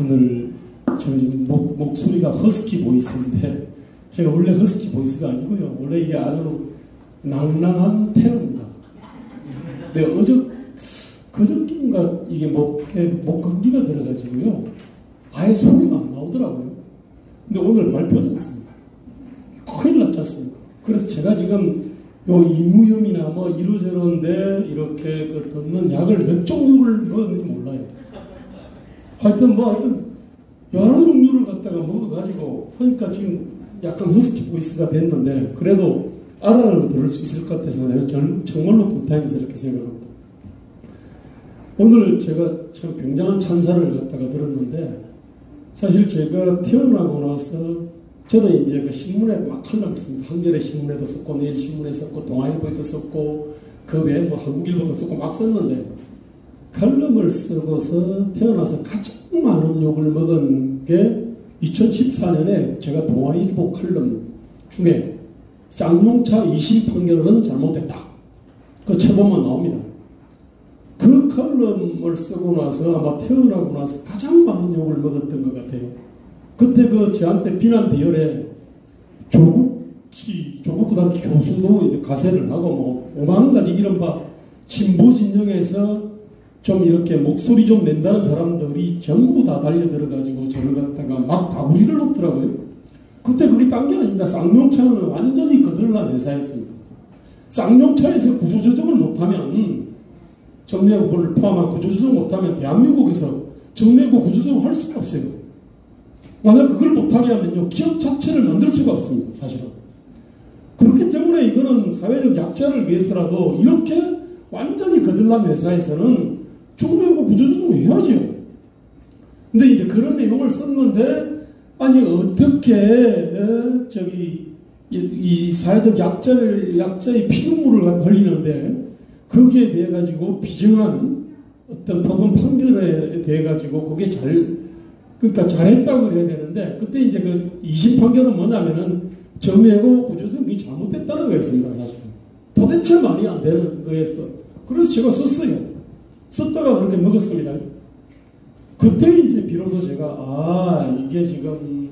오늘 제가 지금 목소리가 허스키 보이스인데 제가 원래 허스키 보이스가 아니고요. 원래 이게 아주 낭낭한 테너입니다. 근데 그저께인가 이게 목 감기가 들어가지고요. 아예 소리가 안 나오더라고요. 근데 오늘 발표하지 않습니까? 큰일 났지 않습니까? 그래서 제가 지금 요 인후염이나 뭐 이러저러는데 이렇게 듣는 약을 몇 종류를 먹었는지 몰라요. 하여튼 여러 종류를 갖다가 먹어가지고 하니까 지금 약간 허스키 보이스가 됐는데 그래도 알아는 들을 수 있을 것 같아서 내가 정말로 좀 다행스럽게 생각합니다. 오늘 제가 참 굉장한 찬사를 갖다가 들었는데 사실 제가 태어나고 나서 저도 이제 그 신문에 막 칼럼을 씁니다. 한겨레 신문에도 썼고 내일 신문에 썼고 동아일보에도 썼고 그 외에 뭐 한국일보도 썼고 막 썼는데 칼럼을 쓰고서 태어나서 가장 많은 욕을 먹은 게 2014년에 제가 동아일보 칼럼 중에 쌍용차 2심 판결은 잘못됐다. 그 처분만 나옵니다. 그 칼럼을 쓰고 나서 아마 태어나고 나서 가장 많은 욕을 먹었던 것 같아요. 그때 저한테 비난 대열에 조국고등학교 교수도 가세를 하고 뭐 5만 가지 이른바 진보 진영에서 좀 이렇게 목소리 좀 낸다는 사람들이 전부 다 달려들어가지고 저를 갖다가 막 다구리를 놓더라고요. 그때 그게 딴 게 아닙니다. 쌍용차는 완전히 거들난 회사였습니다. 쌍용차에서 구조조정을 못하면 정례고를 포함한 구조조정 못하면 대한민국에서 정례고 구조조정을 할 수가 없어요. 만약 그걸 못하게 하면요 기업 자체를 만들 수가 없습니다. 사실은. 그렇기 때문에 이거는 사회적 약자를 위해서라도 이렇게 완전히 거들난 회사에서는 정례고 구조조정을 해야죠. 근데 이제 그런 내용을 썼는데 아니 어떻게 이 사회적 약자의 피눈물을 흘리는데 거기에 대해 가지고 비정한 어떤 법원 판결에 대해 가지고 그게 그러니까 잘했다고 해야 되는데 그때 이제 그 2심 판결은 뭐냐면은 정례고 구조조정이 잘못됐다는 거였습니다. 사실은. 도대체 말이 안 되는 거였어. 그래서 제가 썼어요. 썼다가 그렇게 먹었습니다. 그때 이제 비로소 제가 이게 지금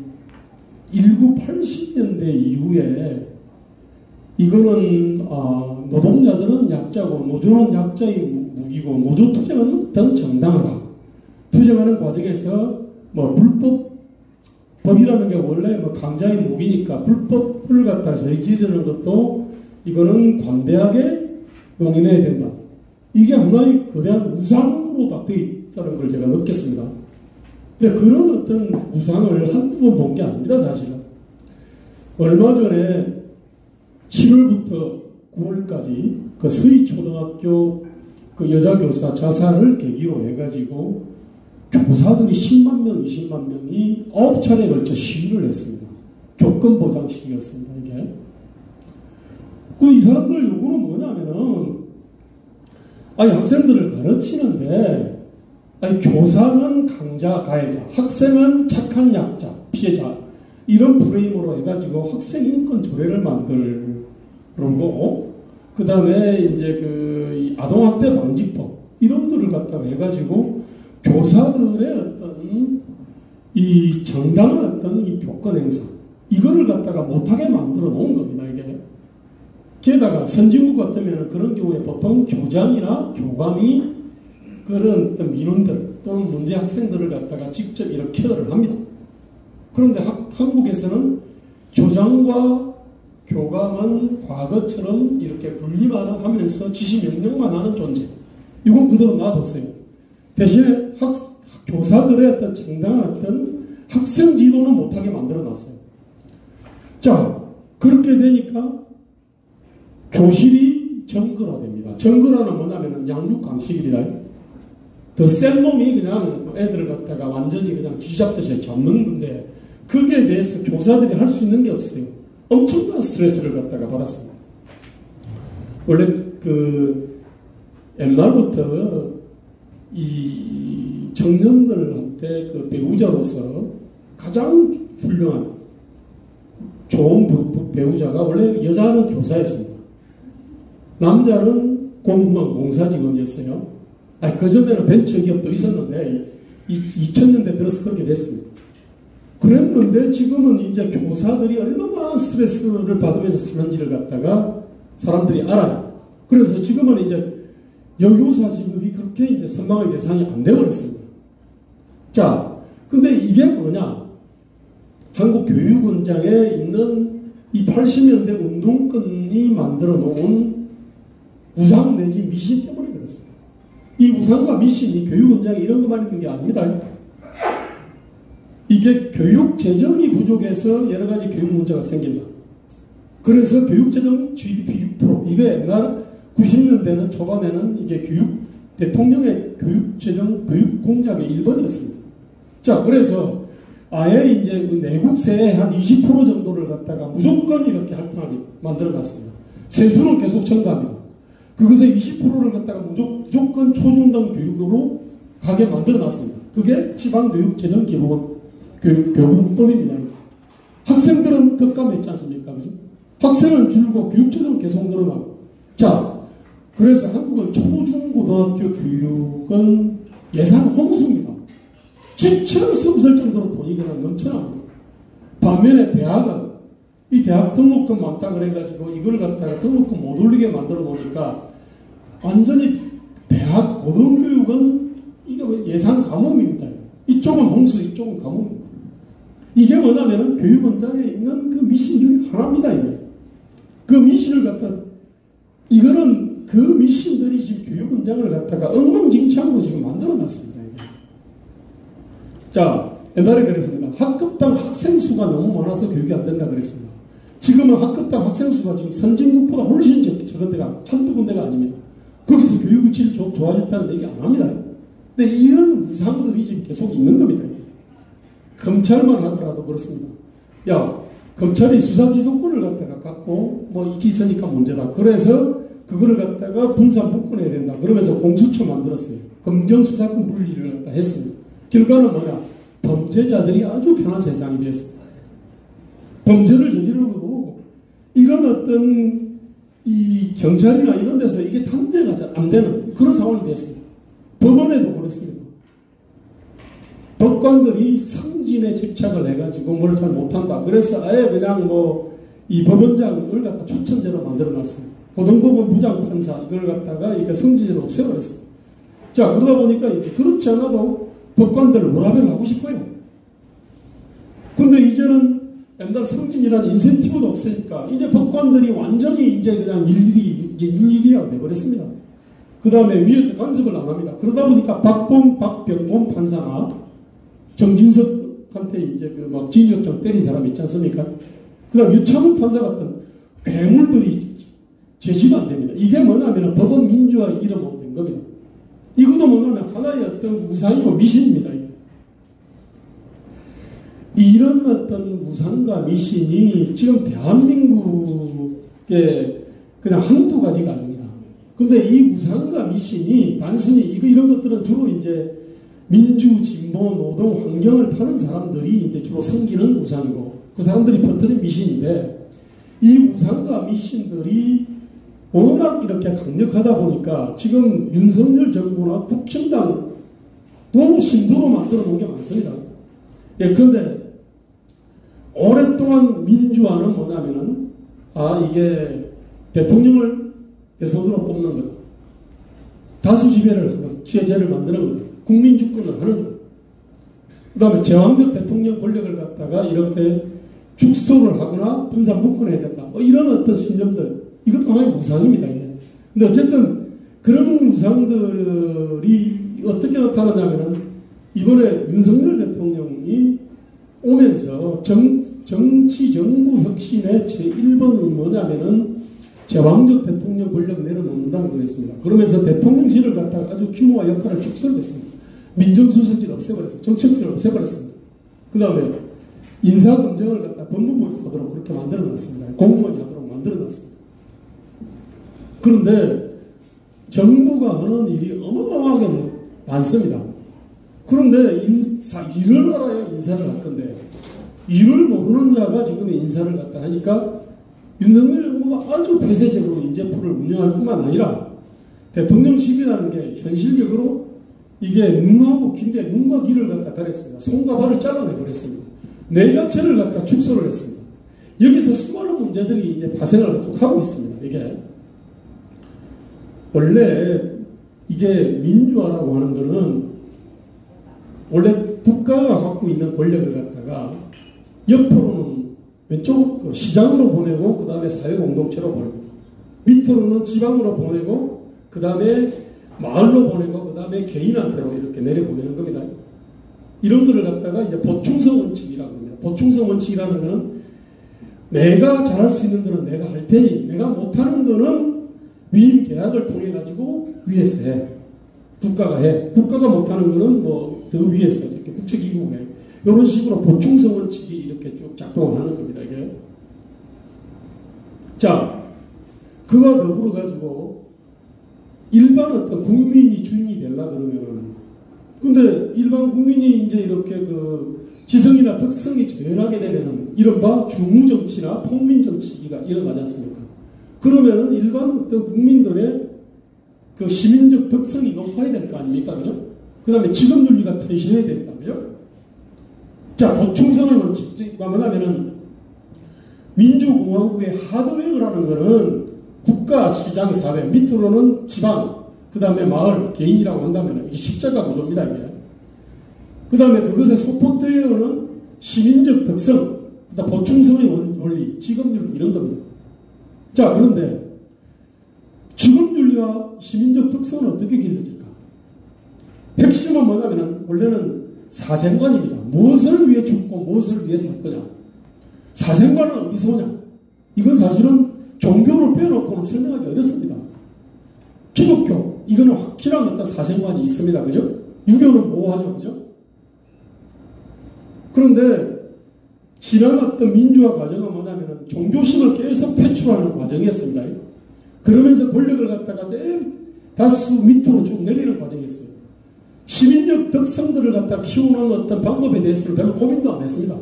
1980년대 이후에 이거는 노동자들은 약자고 노조는 약자의 무기고 노조 투쟁은 어떤 정당하다. 투쟁하는 과정에서 뭐 법이라는 게 원래 뭐 강자의 무기니까 불법을 갖다 저지르는 것도 이거는 관대하게 용인해야 된다. 이게 하나의 거대한 우상으로 다 되어 있다는 걸 제가 느꼈습니다. 근데 그런 어떤 우상을 한두 번 본 게 아닙니다. 사실은. 얼마 전에 7월부터 9월까지 그 서희초등학교 그 여자교사 자살을 계기로 해가지고 교사들이 10만 명, 20만 명이 9차례에 걸쳐 시위를 했습니다. 교권 보장 시위였습니다. 이게. 이 사람들 요구는 뭐냐면은 학생들을 가르치는데 교사는 강자, 가해자, 학생은 착한 약자, 피해자 이런 프레임으로 해가지고 학생 인권 조례를 만들는 거고 그 다음에 이제 그 아동학대 방지법 이런 거를 갖다가 해가지고 교사들의 어떤 이 정당한 어떤 이 교권 행사 이거를 갖다가 못하게 만들어 놓은 겁니다. 이게. 게다가 선진국 같으면 그런 경우에 보통 교장이나 교감이 그런 어떤 민원들 또는 문제 학생들을 갖다가 직접 이렇게 케어를 합니다. 그런데 한국에서는 교장과 교감은 과거처럼 이렇게 분리만 하면서 지시 명령만 하는 존재. 이건 그대로 놔뒀어요. 대신에 교사들의 어떤 정당한 어떤 학생 지도는 못하게 만들어놨어요. 자, 그렇게 되니까 교실이 정글화됩니다. 정글화는 뭐냐면 양육강식입니다. 더 센 놈이 그냥 애들을 갖다가 완전히 그냥 쥐잡듯이 잡는 건데 거기에 대해서 교사들이 할 수 있는 게 없어요. 엄청난 스트레스를 갖다가 받았습니다. 원래 옛날부터 이 청년들한테 그 배우자로서 가장 훌륭한 좋은 배우자가 원래 여자는 교사였습니다. 남자는 공무원, 공사직원이었어요. 그전에는 벤처기업도 있었는데 2000년대 들어서 그렇게 됐습니다. 그랬는데 지금은 이제 교사들이 얼마나 스트레스를 받으면서 사는지를 갖다가 사람들이 알아요. 그래서 지금은 이제 여교사 직업이 그렇게 이제 선망의 대상이 안 되어버렸습니다. 자, 근데 이게 뭐냐? 한국교육원장에 있는 이 80년대 운동권이 만들어 놓은 우상 내지 미신 때문에 그렇습니다. 이 우상과 미신이 교육원장에 이런 것만 있는 게 아닙니다. 이게 교육 재정이 부족해서 여러 가지 교육 문제가 생긴다. 그래서 교육 재정 GDP 6%. 이거 옛날 90년대는 초반에는 이게 대통령의 교육 재정 교육 공약의 1번이었습니다. 자, 그래서 아예 이제 내국세의 한 20% 정도를 갖다가 무조건 이렇게 할당하게 만들어 놨습니다. 세수는 계속 증가합니다. 그것의 20%를 갖다가 무조건 초중등 교육으로 가게 만들어 놨습니다. 그게 지방교육재정기본교육법입니다. 학생들은 격감했지 않습니까? 그죠? 학생은 줄고 교육재정은 계속 늘어나고. 자, 그래서 한국은 초중고등학교 교육은 예산 홍수입니다. 지칠 수 없을 정도로 돈이 그냥 넘쳐납니다. 반면에 대학은 이 대학 등록금 많다 그래가지고 이걸 갖다가 등록금 못 올리게 만들어 놓으니까 완전히 대학 고등교육은 이게 예산 가뭄입니다. 이쪽은 홍수, 이쪽은 가뭄입니다. 이게 뭐냐면은 교육원장에 있는 그 미신 중에 하나입니다. 이게. 그 미신을 갖다 이거는 그 미신들이 지금 교육원장을 갖다가 엉망진창으로 지금 만들어 놨습니다. 이게. 자, 옛날에 그랬습니다. 학급당 학생 수가 너무 많아서 교육이 안 된다 그랬습니다. 지금은 학급당 학생 수가 지금 선진국보다 훨씬 적은 데가 한두 군데가 아닙니다. 거기서 교육의 질이 좋아졌다는 얘기 안 합니다. 근데 이런 우상들이 지금 계속 있는 겁니다. 검찰만 하더라도 그렇습니다. 야, 검찰이 수사기소권을 갖다가 갖고 뭐 이게 있으니까 문제다. 그래서 그거를 갖다가 분산 묶어내야 된다. 그러면서 공수처 만들었어요. 검정수사권 분리를 갖다 했습니다. 결과는 뭐냐? 범죄자들이 아주 편한 세상이 됐습니다. 범죄를 저지르고 이런 어떤 이 경찰이나 이런 데서 이게 탐지가 안 되는 그런 상황이 됐습니다. 법원에도 그렇습니다. 법관들이 성진에 집착을 해가지고 뭘 잘 못한다. 그래서 아예 그냥 뭐 이 법원장을 갖다 추천제로 만들어놨습니다. 고등법원 부장판사 이걸 갖다가 이게 성진을 없애버렸습니다. 자, 그러다 보니까 그렇지 않아도 법관들을 워라밸을 하고 싶어요. 근데 이제는 옛날 성진이라는 인센티브도 없으니까 이제 법관들이 완전히 이제 그냥 일일이가 돼버렸습니다. 그 다음에 위에서 간섭을 안 합니다. 그러다 보니까 박병범 판사나 정진석한테 이제 그 막 징역형 때린 사람 있지 않습니까? 그 다음 유창훈 판사 같은 괴물들이 제지가 안 됩니다. 이게 뭐냐면 법원 민주화의 이름으로 된 겁니다. 이것도 뭐냐면 하나의 어떤 우상이고 미신입니다. 이런 어떤 우상과 미신이 지금 대한민국에 그냥 한두 가지가 아닙니다. 근데 이 우상과 미신이 단순히 이런 것들은 주로 이제 민주, 진보, 노동, 환경을 파는 사람들이 이제 주로 섬기는 우상이고 그 사람들이 퍼뜨린 미신인데 이 우상과 미신들이 워낙 이렇게 강력하다 보니까 지금 윤석열 정부나 국힘당도 신도로 만들어 놓은 게 많습니다. 예, 그런데 오랫동안 민주화는 뭐냐면은 이게 대통령을 대선으로 뽑는 거다. 다수지배를 하는 지혜제를 만드는 거다. 국민주권을 하는 거다. 그 다음에 제왕적 대통령 권력을 갖다가 이렇게 축소를 하거나 분산 묶어내야 된다. 뭐 이런 어떤 신념들 이것도 하나의 우상입니다. 근데 어쨌든 그런 우상들이 어떻게 나타나냐면은 이번에 윤석열 대통령이 오면서 정치 정부 혁신의 제1번이 뭐냐면은 제왕적 대통령 권력 내려놓는다는 거였습니다. 그러면서 대통령실을 갖다가 아주 규모와 역할을 축소했습니다. 민정수석실을 없애버렸어요. 정책실을 없애버렸습니다. 그 다음에 인사검증을 갖다 법무부에서 하도록 그렇게 만들어놨습니다. 공무원이 하도록 만들어놨습니다. 그런데 정부가 하는 일이 어마어마하게 많습니다. 그런데 일을 알아야 인사를 할 건데 일을 모르는 자가 지금 인사를 갖다 하니까 윤석열 정부가 아주 폐쇄적으로 인재풀을 운영할 뿐만 아니라 대통령실이라는 게 현실적으로 이게 눈하고 긴데 눈과 귀를 갖다 가렸습니다. 손과 발을 잘라내버렸습니다. 뇌 자체를 갖다 축소를 했습니다. 여기서 수많은 문제들이 이제 발생을 쭉 하고 있습니다. 이게 원래 이게 민주화라고 하는 거는 원래 국가가 갖고 있는 권력을 갖다가 옆으로는 왼쪽 시장으로 보내고 그 다음에 사회공동체로 보냅니다. 밑으로는 지방으로 보내고 그 다음에 마을로 보내고 그 다음에 개인한테로 이렇게 내려보내는 겁니다. 이런 거를 갖다가 이제 보충성 원칙이라고 합니다. 보충성 원칙이라는 거는 내가 잘할 수 있는 거는 내가 할 테니 내가 못하는 거는 위임 계약을 통해 가지고 위에서 해. 국가가 해. 국가가 못하는 거는 뭐 더 위에서 이렇게 국제기구가 해. 이런 식으로 보충성 원칙이 이렇게 쭉 작동을 하는 겁니다. 이게. 자, 그와 더불어 가지고 일반 어떤 국민이 주인이 되려고 그러면은 근데 일반 국민이 이제 이렇게 그 지성이나 덕성이 저열하게 되면은 이른바 주무정치나 폭민정치가 일어나지 않습니까? 그러면은 일반 어떤 국민들의 그 시민적 덕성이 높아야 될 거 아닙니까? 그죠? 그 다음에 직업윤리가 튼실해야 됩니다. 그죠? 자, 보충성의 원칙. 뭐냐면은 민주공화국의 하드웨어라는 거는 국가, 시장, 사회, 밑으로는 지방, 그 다음에 마을, 개인이라고 한다면 이게 십자가 구조입니다. 이게. 그 다음에 그것의 소포트웨어는 시민적 특성, 그 다음 보충성의 원리, 직업윤리 이런 겁니다. 자, 그런데 직업윤리와 시민적 특성은 어떻게 길러질까? 핵심은 뭐냐면 원래는 사생관입니다. 무엇을 위해 죽고 무엇을 위해 살 거냐. 사생관은 어디서 오냐. 이건 사실은 종교를 빼놓고는 설명하기 어렵습니다. 기독교, 이거는 확실한 어떤 사생관이 있습니다. 그죠? 유교는 모호하죠. 그죠? 그런데 지난 어떤 민주화 과정은 뭐냐면 종교심을 계속 퇴출하는 과정이었습니다. 그러면서 권력을 갖다가 다수 밑으로 쭉 내리는 과정이었어요. 시민적 덕성들을 갖다 키우는 어떤 방법에 대해서는 별로 고민도 안 했습니다.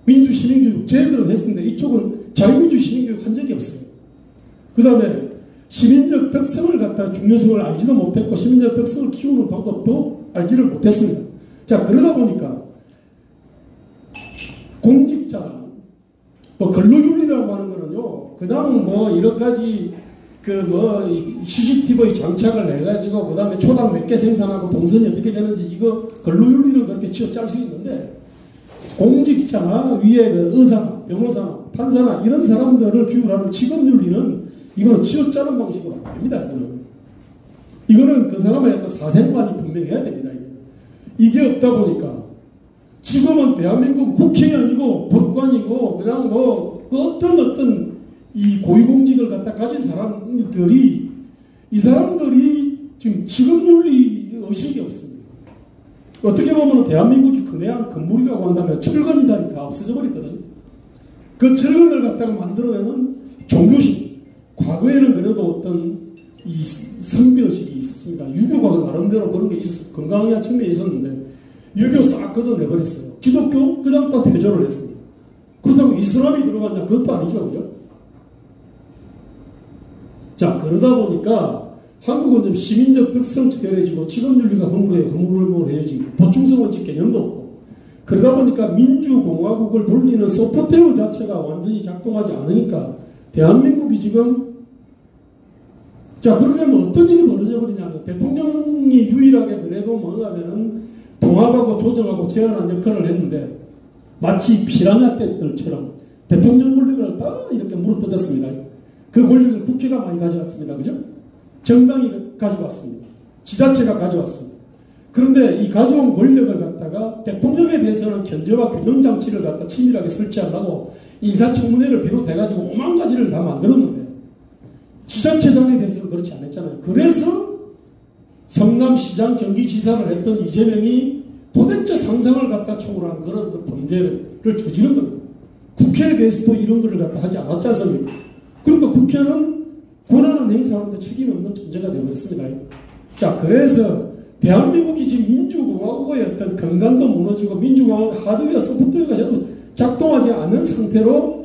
민주 시민교육 제대로 했는데 이쪽은 자유민주 시민교육 한 적이 없어요. 그 다음에 시민적 덕성을 갖다 중요성을 알지도 못했고 시민적 덕성을 키우는 방법도 알지를 못했습니다. 자, 그러다 보니까 공직자, 뭐 근로윤리라고 하는 거는요, 그냥 뭐 여러 가지 CCTV 장착을 해가지고 그 다음에 초당 몇 개 생산하고 동선이 어떻게 되는지 이거 근로윤리를 그렇게 짤 수 있는데 공직자나 위에 그 의사나 변호사나 판사나 이런 사람들을 규율하는 직업윤리는 이거는 쥐어짜는 방식으로 안 됩니다. 이거는 그 사람의 약간 사생관이 분명해야 됩니다. 이게 없다 보니까 지금은 대한민국 국회의원이고 법관이고 그냥 뭐 어떤 이 고위공직을 갖다 가진 사람들이 이 사람들이 지금 직업윤리 의식이 없습니다. 어떻게 보면 대한민국이 근해한 건물이라고 한다면 철근이다니 다 없어져 버렸거든요. 그 철근을 갖다가 만들어내는 종교심. 과거에는 그래도 어떤 이 선비의식이 있었습니다. 유교가 나름대로 그런 게 있었어요. 건강한 측면이 있었는데 유교 싹 걷어내버렸어요. 기독교 그냥 다 퇴조를 했습니다. 그렇다고 이슬람이 들어갔냐? 그것도 아니죠. 그죠? 자, 그러다 보니까 한국은 좀 시민적 덕성 처결해지고 직업윤리가 허물허물해지고 보충성 원칙 개념도 없고 그러다 보니까 민주공화국을 돌리는 소프트웨어 자체가 완전히 작동하지 않으니까 대한민국이 지금 자, 그러면 어떤 일이 벌어져 버리냐면 대통령이 유일하게 그래도 뭐냐면은 통합하고 조정하고 제안한 역할을 했는데 마치 피라냐 떼들처럼 대통령 권력을 다 이렇게 물어뜯었습니다. 그 권력을 국회가 많이 가져왔습니다. 그죠? 정당이 가져왔습니다. 지자체가 가져왔습니다. 그런데 이 가져온 권력을 갖다가 대통령에 대해서는 견제와 규정 장치를 갖다 치밀하게 설치하려고 인사청문회를 비롯해가지고 오만 가지를 다 만들었는데 지자체장에 대해서는 그렇지 않았잖아요. 그래서 성남시장 경기지사를 했던 이재명이 도대체 상상을 갖다 초월한 그런 범죄를 저지른 겁니다. 국회에 대해서도 이런 거를 갖다 하지 않았지 않습니까? 그러니까 국회는 권한을 행사하는데 책임이 없는 존재가 되어버렸습니다. 자, 그래서 대한민국이 지금 민주공화국의 어떤 건강도 무너지고 민주공화국 하드웨어 소프트웨어가 작동하지 않은 상태로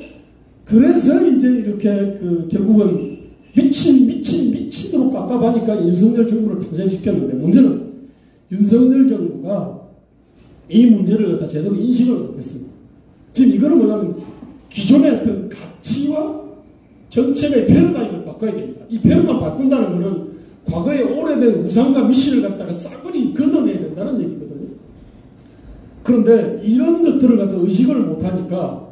그래서 이제 이렇게 결국은 미친으로 깝깝하니까 윤석열 정부를 탄생시켰는데 문제는 윤석열 정부가 이 문제를 갖다 제대로 인식을 못했습니다. 지금 이거는 뭐냐면 기존의 어떤 가치와 정책의 패러다임을 바꿔야 됩니다. 이 패러다임 바꾼다는 것은 과거의 오래된 우상과 미신을 갖다가 싸그리 걷어내야 된다는 얘기거든요. 그런데 이런 것들을 갖다 의식을 못하니까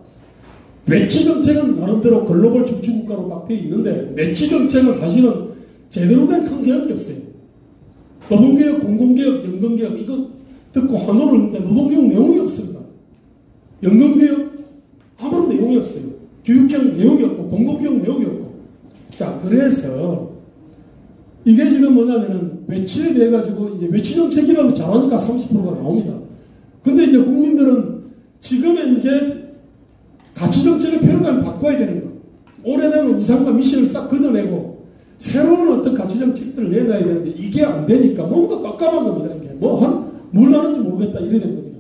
외치 정책은 나름대로 글로벌 중추국가로 막 되어 있는데 내치 정책은 사실은 제대로 된 큰 개혁이 없어요. 노동개혁, 공공개혁, 연금개혁 이거 듣고 환호를 했는데 노동개혁 내용이 없습니다. 연금개혁 아무런 내용이 없어요. 교육개혁 내용이 없고 공공개혁 내용이 없고. 자, 그래서 이게 지금 뭐냐면은 외치에 대해 가지고 이제 외치 정책이라도 잘하니까 30%가 나옵니다. 근데 이제 국민들은 지금 현재 가치 정책의 패러다임을 바꿔야 되는 거. 오래된 우상과 미신을 싹 걷어내고 새로운 어떤 가치 정책들을 내놔야 되는데 이게 안 되니까 뭔가 깜깜한 겁니다. 이게 뭘 하는지 모르겠다 이래 된 겁니다.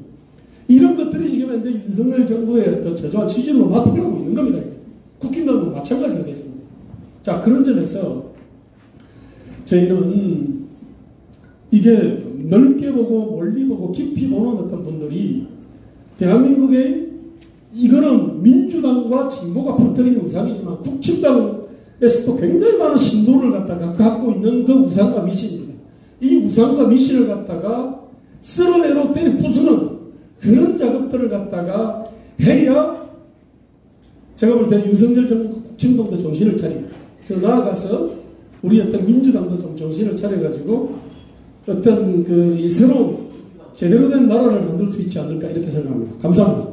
이런 것들이 지금 현재 윤석열 정부의 어떤 저조한 취지로 나타나고 있는 겁니다. 이게. 국힘당도 마찬가지가 됐습니다. 자, 그런 점에서 저희는 이게 넓게 보고 멀리 보고 깊이 보는 어떤 분들이 대한민국의 이거는 민주당과 진보가 퍼뜨리는 우상이지만 국힘당에서도 굉장히 많은 신도를 갖다가 갖고 있는 그 우상과 미신입니다. 이 우상과 미신을 갖다가 쓸어내로 때려 부수는 그런 작업들을 갖다가 해야 제가 볼 때 윤석열 정부 국힘당도 정신을 차리고 더 나아가서 우리 어떤 민주당도 좀 정신을 차려가지고 어떤 이 새로운 제대로 된 나라를 만들 수 있지 않을까 이렇게 생각합니다. 감사합니다.